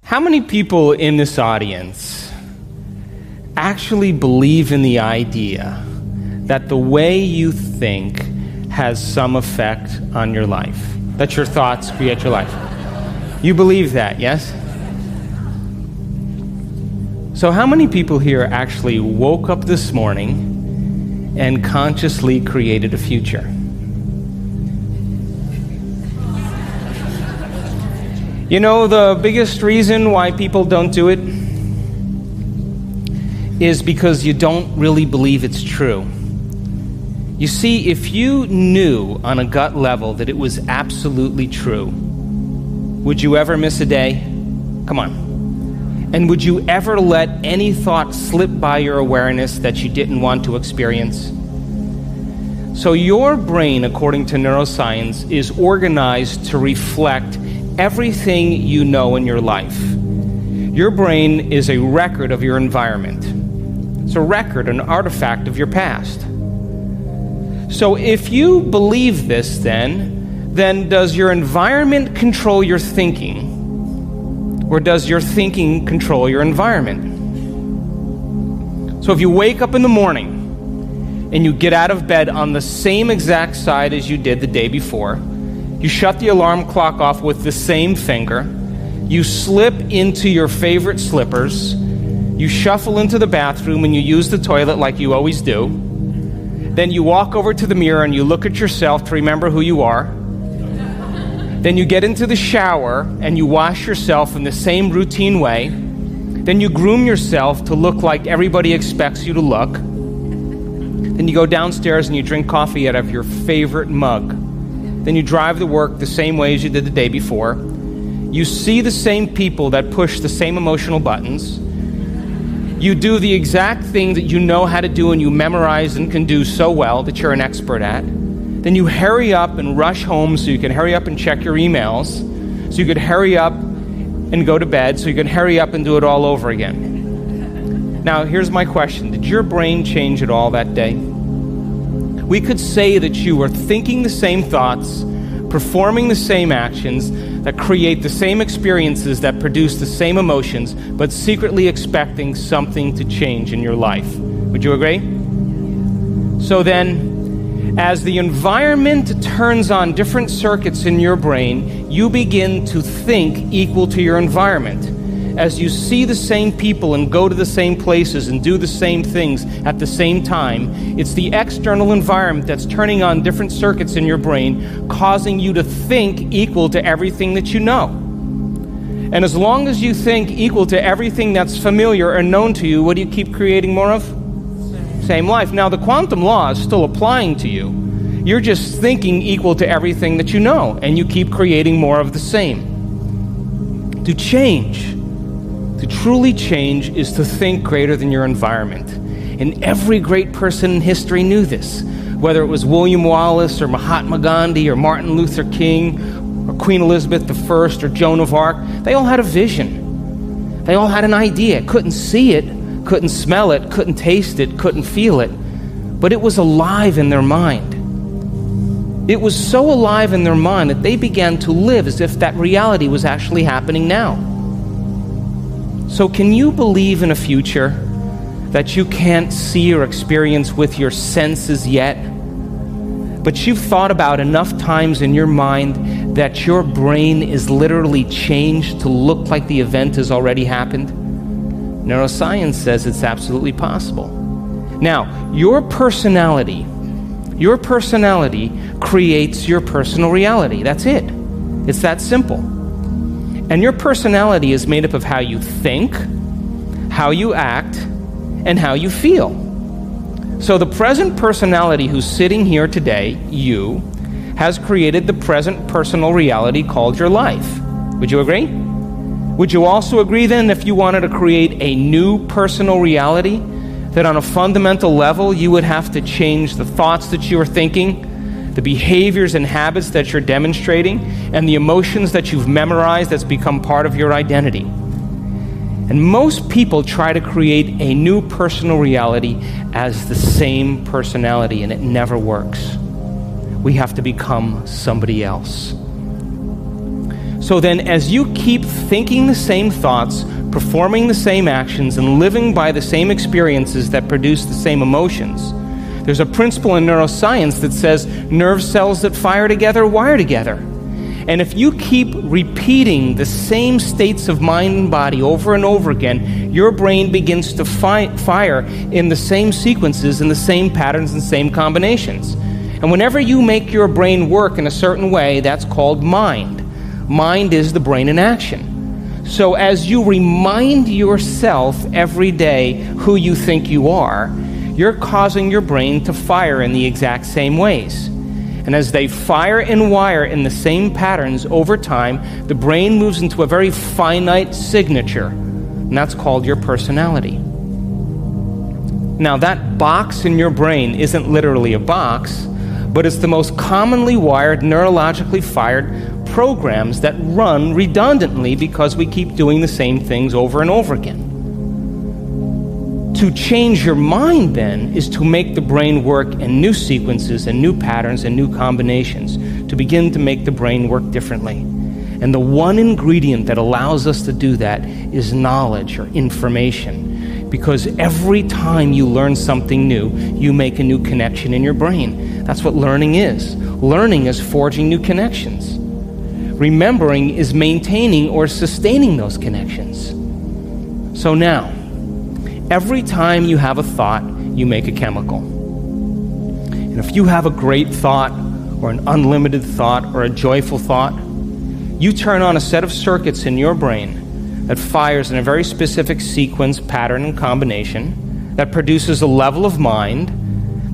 How many people in this audience actually believe in the idea that the way you think has some effect on your life? That your thoughts create your life. You believe that, yes? So how many people here actually woke up this morning and consciously created a future? You know, the biggest reason why people don't do it is because you don't really believe it's true. You see, if you knew on a gut level that it was absolutely true, would you ever miss a day? Come on. And would you ever let any thought slip by your awareness that you didn't want to experience? So your brain, according to neuroscience, is organized to reflect everything you know in your life. Your brain is a record of your environment. It's a record, an artifact of your past. So if you believe this, then does your environment control your thinking? Or does your thinking control your environment? So if you wake up in the morning and you get out of bed on the same exact side as you did the day before, you shut the alarm clock off with the same finger, you slip into your favorite slippers, you shuffle into the bathroom and you use the toilet like you always do, then you walk over to the mirror and you look at yourself to remember who you are, then you get into the shower and you wash yourself in the same routine way, then you groom yourself to look like everybody expects you to look, then you go downstairs and you drink coffee out of your favorite mug. Then you drive to work the same way as you did the day before. You see the same people that push the same emotional buttons. You do the exact thing that you know how to do and you memorize and can do so well that you're an expert at. Then you hurry up and rush home so you can hurry up and check your emails, so you could hurry up and go to bed, so you can hurry up and do it all over again. Now, here's my question. Did your brain change at all that day? We could say that you were thinking the same thoughts, performing the same actions, that create the same experiences, that produce the same emotions, but secretly expecting something to change in your life. Would you agree? So then, as the environment turns on different circuits in your brain, you begin to think equal to your environment. As you see the same people and go to the same places and do the same things at the same time, it's the external environment that's turning on different circuits in your brain, causing you to think equal to everything that you know. And as long as you think equal to everything that's familiar and known to you, what do you keep creating more of? Same life. Now, the quantum law is still applying to you. You're just thinking equal to everything that you know, and you keep creating more of the same. To change, to truly change, is to think greater than your environment. And every great person in history knew this. Whether it was William Wallace or Mahatma Gandhi or Martin Luther King or Queen Elizabeth I or Joan of Arc, they all had a vision. They all had an idea. Couldn't see it, couldn't smell it, couldn't taste it, couldn't feel it. But it was alive in their mind. It was so alive in their mind that they began to live as if that reality was actually happening now. So can you believe in a future that you can't see or experience with your senses yet, but you've thought about enough times in your mind that your brain is literally changed to look like the event has already happened? Neuroscience says it's absolutely possible. Now, your personality creates your personal reality. That's it. It's that simple. And your personality is made up of how you think, how you act, and how you feel. So the present personality who's sitting here today, you, has created the present personal reality called your life. Would you agree? Would you also agree then, if you wanted to create a new personal reality, that on a fundamental level you would have to change the thoughts that you are thinking, the behaviors and habits that you're demonstrating, and the emotions that you've memorized that's become part of your identity? And most people try to create a new personal reality as the same personality, and it never works. We have to become somebody else. So then, as you keep thinking the same thoughts, performing the same actions, and living by the same experiences that produce the same emotions, there's a principle in neuroscience that says nerve cells that fire together wire together. And if you keep repeating the same states of mind and body over and over again, your brain begins to fire in the same sequences, in the same patterns and same combinations. And whenever you make your brain work in a certain way, that's called mind. Mind is the brain in action. So as you remind yourself every day who you think you are, you're causing your brain to fire in the exact same ways. And as they fire and wire in the same patterns over time, the brain moves into a very finite signature, and that's called your personality. Now, that box in your brain isn't literally a box, but it's the most commonly wired, neurologically fired programs that run redundantly because we keep doing the same things over and over again. To change your mind, then, is to make the brain work in new sequences and new patterns and new combinations, to begin to make the brain work differently. And the one ingredient that allows us to do that is knowledge or information. Because every time you learn something new, you make a new connection in your brain. That's what learning is. Learning is forging new connections. Remembering is maintaining or sustaining those connections. So now, every time you have a thought, you make a chemical. And if you have a great thought, or an unlimited thought, or a joyful thought, you turn on a set of circuits in your brain that fires in a very specific sequence, pattern, and combination that produces a level of mind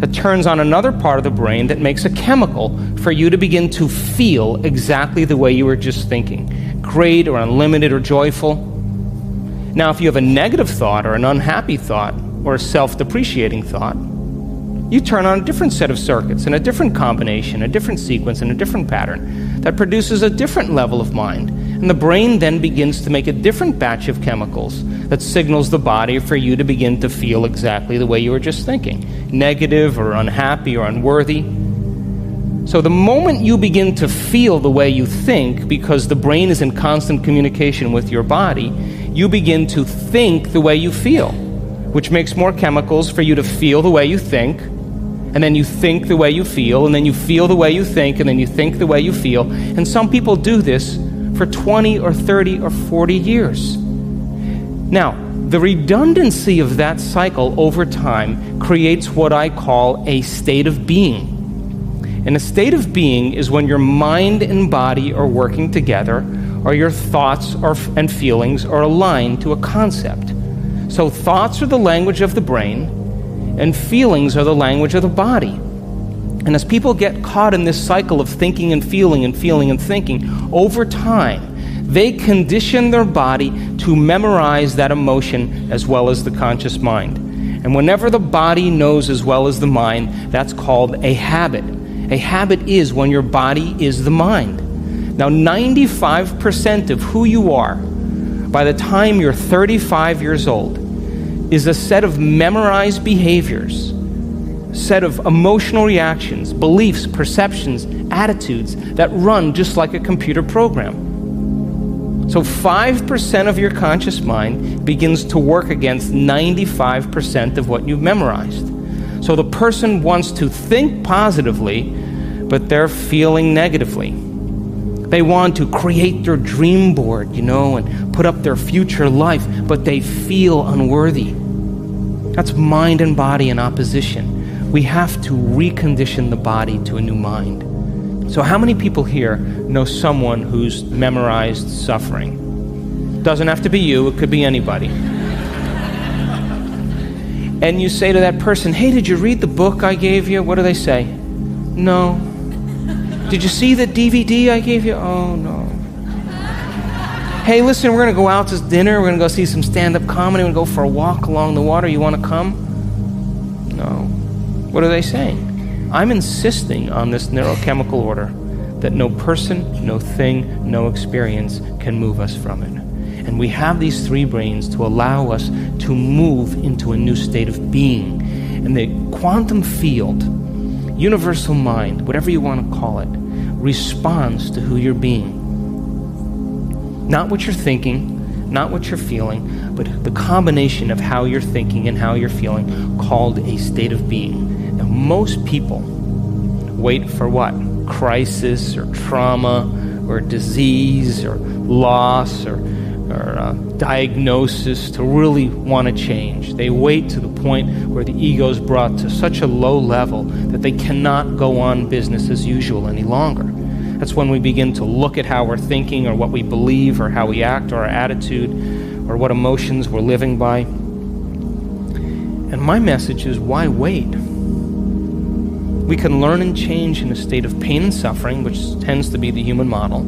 that turns on another part of the brain that makes a chemical for you to begin to feel exactly the way you were just thinking, great or unlimited or joyful. Now, if you have a negative thought or an unhappy thought or a self-depreciating thought, you turn on a different set of circuits and a different combination, a different sequence, and a different pattern that produces a different level of mind. And the brain then begins to make a different batch of chemicals that signals the body for you to begin to feel exactly the way you were just thinking, negative or unhappy or unworthy. So the moment you begin to feel the way you think, because the brain is in constant communication with your body, you begin to think the way you feel, which makes more chemicals for you to feel the way you think, and then you think the way you feel, and then you feel the way you think, and then you think the way you feel. And some people do this for 20 or 30 or 40 years. Now, the redundancy of that cycle over time creates what I call a state of being. And a state of being is when your mind and body are working together, or your thoughts and feelings are aligned to a concept. So thoughts are the language of the brain, and feelings are the language of the body. And as people get caught in this cycle of thinking and feeling and feeling and thinking, over time, they condition their body to memorize that emotion as well as the conscious mind. And whenever the body knows as well as the mind, that's called a habit. A habit is when your body is the mind. Now, 95% of who you are by the time you're 35 years old is a set of memorized behaviors, a set of emotional reactions, beliefs, perceptions, attitudes that run just like a computer program. So 5% of your conscious mind begins to work against 95% of what you've memorized. So the person wants to think positively, but they're feeling negatively. They want to create their dream board, and put up their future life, but they feel unworthy. That's mind and body in opposition. We have to recondition the body to a new mind. So how many people here know someone who's memorized suffering? Doesn't have to be you, it could be anybody. And you say to that person, hey, did you read the book I gave you? What do they say? No. Did you see the DVD I gave you? Oh, no. Hey, listen, we're going to go out to dinner. We're going to go see some stand-up comedy. We're going to go for a walk along the water. You want to come? No. What are they saying? I'm insisting on this neurochemical order that no person, no thing, no experience can move us from it. And we have these three brains to allow us to move into a new state of being. And the quantum field, universal mind, whatever you want to call it, responds to who you're being. Not what you're thinking, not what you're feeling, but the combination of how you're thinking and how you're feeling, called a state of being. Now, most people wait for what? Crisis or trauma or disease or loss or diagnosis to really want to change. They wait to the point where the ego is brought to such a low level that they cannot go on business as usual any longer. That's when we begin to look at how we're thinking or what we believe or how we act or our attitude or what emotions we're living by. And my message is, why wait? We can learn and change in a state of pain and suffering, which tends to be the human model,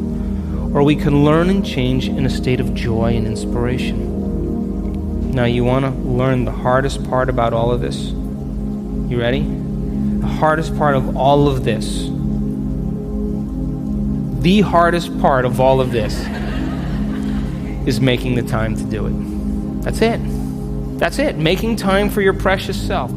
or we can learn and change in a state of joy and inspiration. Now, you want to learn the hardest part about all of this? You ready? The hardest part of all of this, the hardest part of all of this is making the time to do it. That's it. That's it. Making time for your precious self.